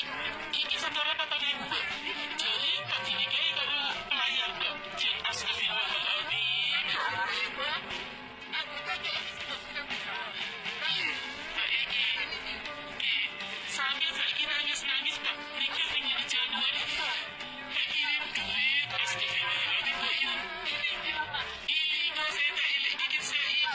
Iki saudara kata ibu, jadi tak dinikahi kalau layar dok. Astagfirullahaladzim. Pak iki, sambil saiki nangis-nangis pak, mikir tinggal di Januari. Tak kirim duit, astagfirullahaladzim pak ya. Ini kok saya tak elek dikit saiki.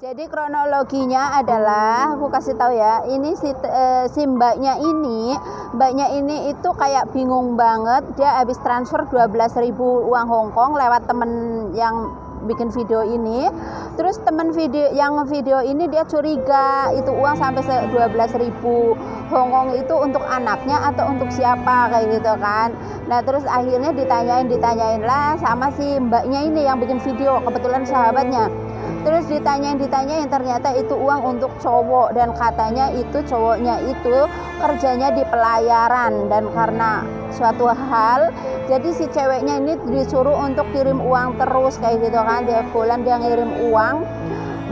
Jadi kronologinya adalah aku kasih tahu ya, ini si mbaknya ini itu kayak bingung banget. Dia habis transfer 12.000 uang Hongkong lewat temen yang bikin video ini. Terus temen video ini dia curiga itu uang sampai 12.000 Hongkong itu untuk anaknya atau untuk siapa kayak gitu kan. Nah terus akhirnya ditanyain lah sama si mbaknya ini yang bikin video, kebetulan sahabatnya. Terus ditanyain ternyata itu uang untuk cowok dan katanya itu cowoknya itu kerjanya di pelayaran dan karena suatu hal jadi si ceweknya ini disuruh untuk kirim uang terus kayak gitu kan, tiap bulan dia ngirim uang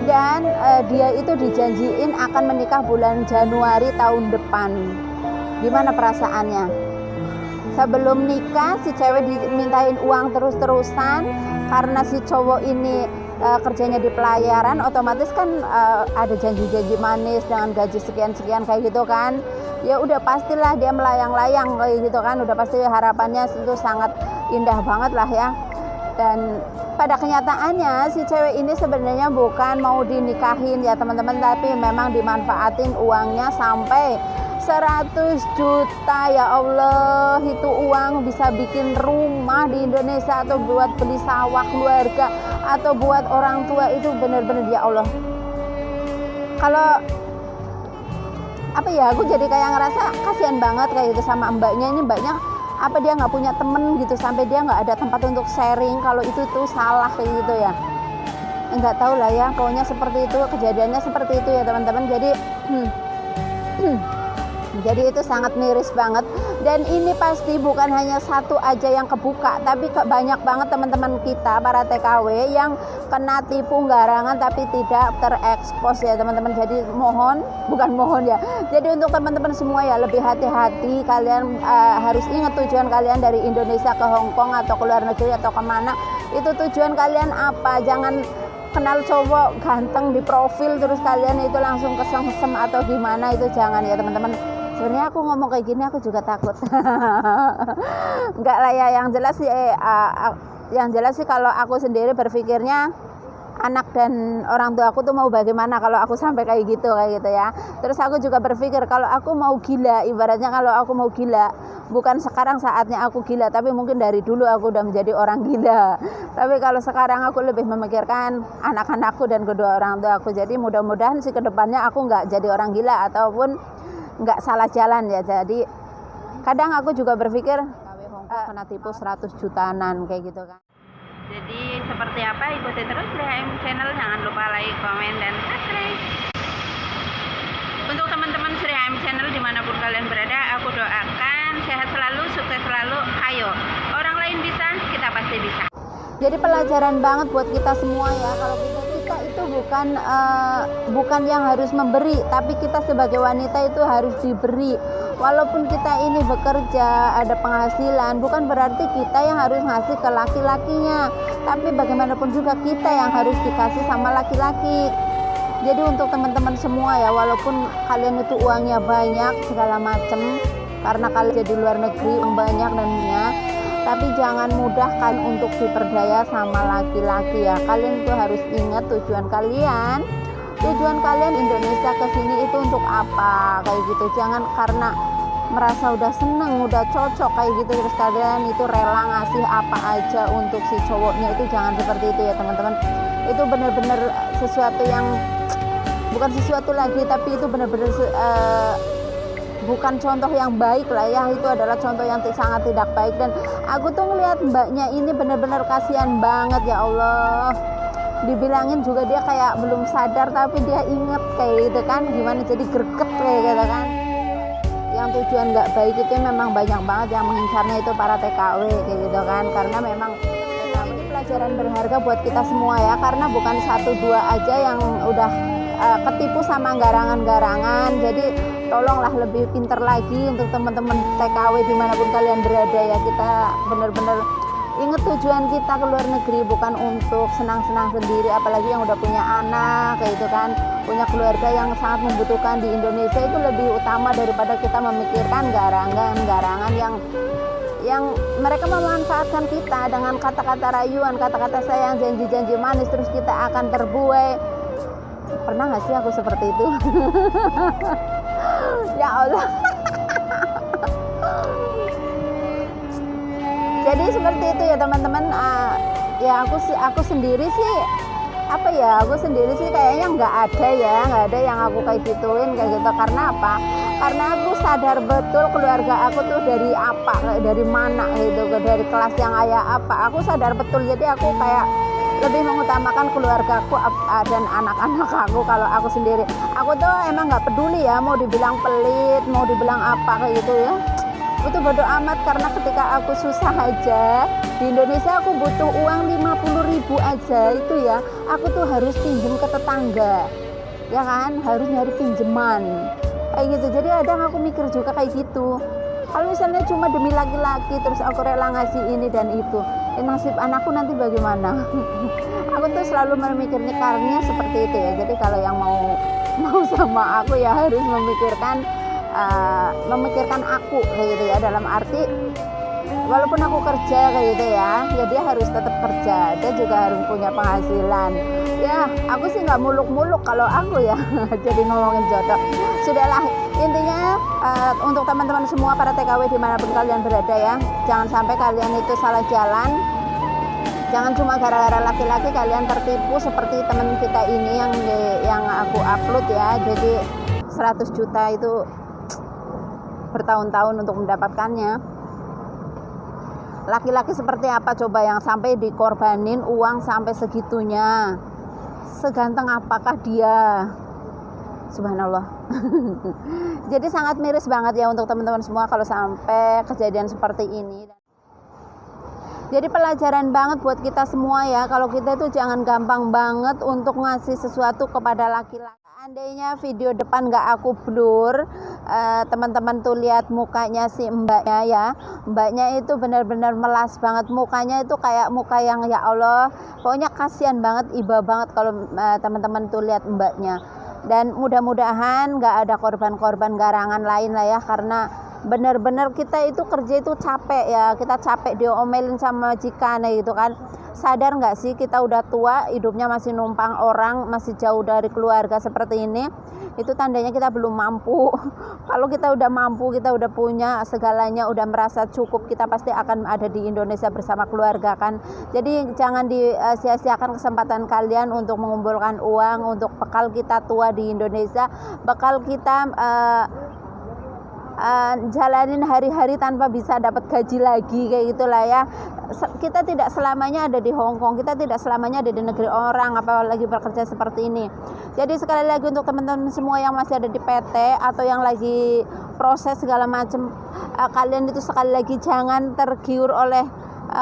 dan dia itu dijanjiin akan menikah bulan Januari tahun depan. Gimana perasaannya? Sebelum nikah si cewek dimintain uang terus-terusan karena si cowok ini kerjanya di pelayaran, otomatis kan ada janji-janji manis dengan gaji sekian-sekian kayak gitu kan. Ya udah pastilah dia melayang-layang kayak gitu kan, udah pasti harapannya itu sangat indah banget lah ya. Dan pada kenyataannya si cewek ini sebenarnya bukan mau dinikahin ya teman-teman, tapi memang dimanfaatin uangnya sampai 100 juta. Ya Allah, itu uang bisa bikin rumah di Indonesia atau buat beli sawah keluarga atau buat orang tua. Itu benar-benar ya Allah, kalau apa ya, aku jadi kayak ngerasa kasihan banget kayak gitu sama mbaknya. Ini mbaknya apa dia nggak punya temen gitu sampai dia nggak ada tempat untuk sharing kalau itu tuh salah kayak gitu ya. Nggak tahu lah ya, pokoknya seperti itu, kejadiannya seperti itu ya teman-teman. Jadi itu sangat miris banget. Dan ini pasti bukan hanya satu aja yang kebuka, tapi banyak banget teman-teman kita para TKW yang kena tipu garangan tapi tidak terekspos ya teman-teman. Jadi jadi untuk teman-teman semua ya, lebih hati-hati. Kalian harus ingat tujuan kalian dari Indonesia ke Hong Kong atau ke luar negeri atau kemana, itu tujuan kalian apa. Jangan kenal cowok ganteng di profil terus kalian itu langsung kesem-sem atau gimana, itu jangan ya teman-teman. Sebenarnya aku ngomong kayak gini aku juga takut. Enggak lah ya, yang jelas sih kalau aku sendiri berpikirnya anak dan orang tua aku tuh mau bagaimana kalau aku sampai kayak gitu ya. Terus aku juga berpikir kalau aku mau gila, ibaratnya kalau aku mau gila, bukan sekarang saatnya aku gila, tapi mungkin dari dulu aku udah menjadi orang gila. Tapi kalau sekarang aku lebih memikirkan anak-anakku dan kedua orang tua aku. Jadi mudah-mudahan sih kedepannya aku nggak jadi orang gila ataupun nggak salah jalan ya. Jadi kadang aku juga berpikir kena tipu 100 jutaan kayak gitu kan. Jadi seperti apa, ikuti terus DHM channel, jangan lupa like, komen, dan subscribe. Untuk teman-teman DHM channel dimanapun kalian berada, aku doakan sehat selalu, sukses selalu. Ayo, orang lain bisa, kita pasti bisa. Jadi pelajaran banget buat kita semua ya, kalau kita itu bukan yang harus memberi, tapi kita sebagai wanita itu harus diberi. Walaupun kita ini bekerja, ada penghasilan, bukan berarti kita yang harus ngasih ke laki-lakinya, tapi bagaimanapun juga kita yang harus dikasih sama laki-laki. Jadi untuk teman-teman semua ya, walaupun kalian itu uangnya banyak segala macem, karena kalian jadi luar negeri uang banyak dan tapi jangan mudah kan untuk diperdaya sama laki-laki ya. Kalian itu harus ingat tujuan kalian Indonesia ke sini itu untuk apa kayak gitu. Jangan karena merasa udah seneng, udah cocok kayak gitu terus kalian itu rela ngasih apa aja untuk si cowoknya. Itu jangan seperti itu ya teman-teman. Itu benar-benar sesuatu yang bukan sesuatu lagi, tapi itu benar-benar bukan contoh yang baik lah ya. Itu adalah contoh yang sangat tidak baik. Dan aku tuh ngelihat mbaknya ini benar-benar kasihan banget ya Allah. Dibilangin juga dia kayak belum sadar, tapi dia inget kayak gitu kan, gimana jadi greget kayak gitu kan. Yang tujuan nggak baik itu memang banyak banget yang mengincarnya, itu para TKW kayak gitu kan. Karena memang ini pelajaran berharga buat kita semua ya, karena bukan satu dua aja yang udah ketipu sama garangan-garangan. Jadi tolonglah lebih pinter lagi untuk teman-teman TKW dimanapun kalian berada ya. Kita bener-bener ingat tujuan kita ke luar negeri bukan untuk senang-senang sendiri, apalagi yang udah punya anak kayak gitu kan, punya keluarga yang sangat membutuhkan di Indonesia. Itu lebih utama daripada kita memikirkan garangan-garangan yang mereka memanfaatkan kita dengan kata-kata rayuan, kata-kata sayang, janji-janji manis, terus kita akan terbuai. Pernah gak sih aku seperti itu? Ya Allah. Jadi seperti itu ya teman-teman. Ya aku sendiri sih aku sendiri sih kayaknya nggak ada yang aku kayak gituin kayak gitu. Karena apa? Karena aku sadar betul keluarga aku tuh dari mana gitu, dari kelas yang kayak apa. Aku sadar betul, jadi aku kayak lebih mengutamakan keluargaku dan anak-anak aku. Kalau aku sendiri, aku tuh emang nggak peduli ya mau dibilang pelit, mau dibilang apa kayak gitu ya. Itu bodo amat, karena ketika aku susah aja di Indonesia, aku butuh uang 50.000 aja itu ya, aku tuh harus pinjem ke tetangga ya kan, harus nyari pinjeman kayak gitu. Jadi kadang aku mikir juga kayak gitu, kalau misalnya cuma demi laki-laki terus aku rela ngasih ini dan itu, nasib anakku nanti bagaimana? Aku tuh selalu memikirnya seperti itu ya. Jadi kalau yang mau sama aku ya harus memikirkan aku kayak gitu ya, dalam arti walaupun aku kerja kayak gitu ya dia harus tetap kerja, dia juga harus punya penghasilan ya. Aku sih nggak muluk-muluk kalau aku ya. Jadi ngomongin jodoh sudahlah, intinya untuk teman-teman semua para TKW dimanapun kalian berada ya, jangan sampai kalian itu salah jalan. Jangan cuma gara-gara laki-laki kalian tertipu seperti teman kita ini yang aku upload ya. Jadi 100 juta itu bertahun-tahun untuk mendapatkannya. Laki-laki seperti apa coba yang sampai dikorbanin uang sampai segitunya? Seganteng apakah dia? Subhanallah. Jadi sangat miris banget ya untuk teman-teman semua kalau sampai kejadian seperti ini. Jadi pelajaran banget buat kita semua ya, kalau kita itu jangan gampang banget untuk ngasih sesuatu kepada laki-laki. Seandainya video depan gak aku blur, teman-teman tuh lihat mukanya si mbaknya ya. Mbaknya itu benar-benar melas banget, mukanya itu kayak muka yang ya Allah, pokoknya kasihan banget, iba banget kalau teman-teman tuh lihat mbaknya. Dan mudah-mudahan gak ada korban-korban garangan lain lah ya, karena benar-benar kita itu kerja itu capek ya, kita capek diomelin sama majikan gitu kan. Sadar nggak sih kita udah tua, hidupnya masih numpang orang, masih jauh dari keluarga seperti ini. Itu tandanya kita belum mampu. Kalau kita udah mampu, kita udah punya segalanya, udah merasa cukup, kita pasti akan ada di Indonesia bersama keluarga kan. Jadi jangan disia-siakan kesempatan kalian untuk mengumpulkan uang untuk bekal kita tua di Indonesia, bekal kita jalanin hari-hari tanpa bisa dapat gaji lagi kayak gitulah ya. Kita tidak selamanya ada di Hong Kong, kita tidak selamanya ada di negeri orang, apalagi bekerja seperti ini. Jadi sekali lagi untuk teman-teman semua yang masih ada di PT atau yang lagi proses segala macam, kalian itu sekali lagi jangan tergiur oleh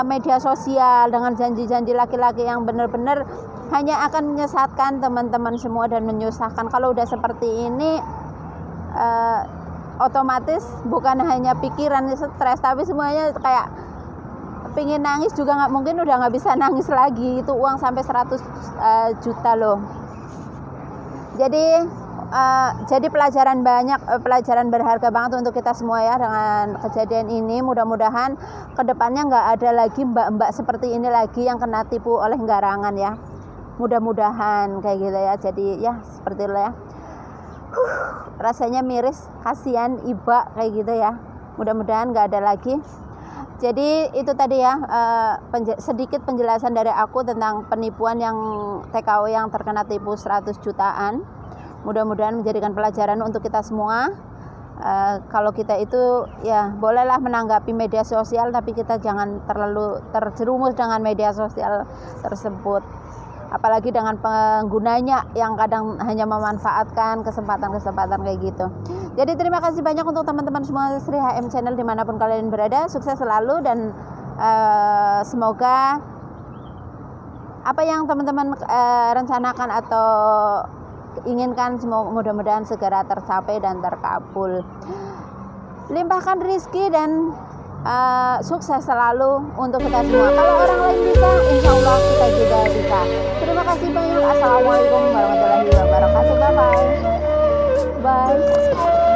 media sosial dengan janji-janji laki-laki yang benar-benar hanya akan menyesatkan teman-teman semua dan menyusahkan. Kalau udah seperti ini otomatis bukan hanya pikiran stres, tapi semuanya kayak pingin nangis juga nggak mungkin, udah nggak bisa nangis lagi. Itu uang sampai 100 juta loh. Jadi pelajaran berharga banget untuk kita semua ya dengan kejadian ini. Mudah-mudahan kedepannya nggak ada lagi mbak-mbak seperti ini lagi yang kena tipu oleh garangan ya. Mudah-mudahan kayak gitu ya. Jadi ya seperti itu ya. Rasanya miris, kasihan, iba kayak gitu ya. Mudah-mudahan nggak ada lagi. Jadi itu tadi ya sedikit penjelasan dari aku tentang penipuan yang TKW yang terkena tipu 100 jutaan. Mudah-mudahan menjadikan pelajaran untuk kita semua. Kalau kita itu ya bolehlah menanggapi media sosial, tapi kita jangan terlalu terjerumus dengan media sosial tersebut. Apalagi dengan penggunanya yang kadang hanya memanfaatkan kesempatan-kesempatan kayak gitu. Jadi terima kasih banyak untuk teman-teman semua Sri HM Channel dimanapun kalian berada. Sukses selalu dan semoga apa yang teman-teman rencanakan atau inginkan, semoga mudah-mudahan segera tercapai dan terkabul. Limpahkan rizki dan sukses selalu untuk kita semua. Kalau orang lain bisa, insya Allah kita juga bisa. Terima kasih banyak. Assalamualaikum warahmatullahi wabarakatuh. Bye bye. Bye.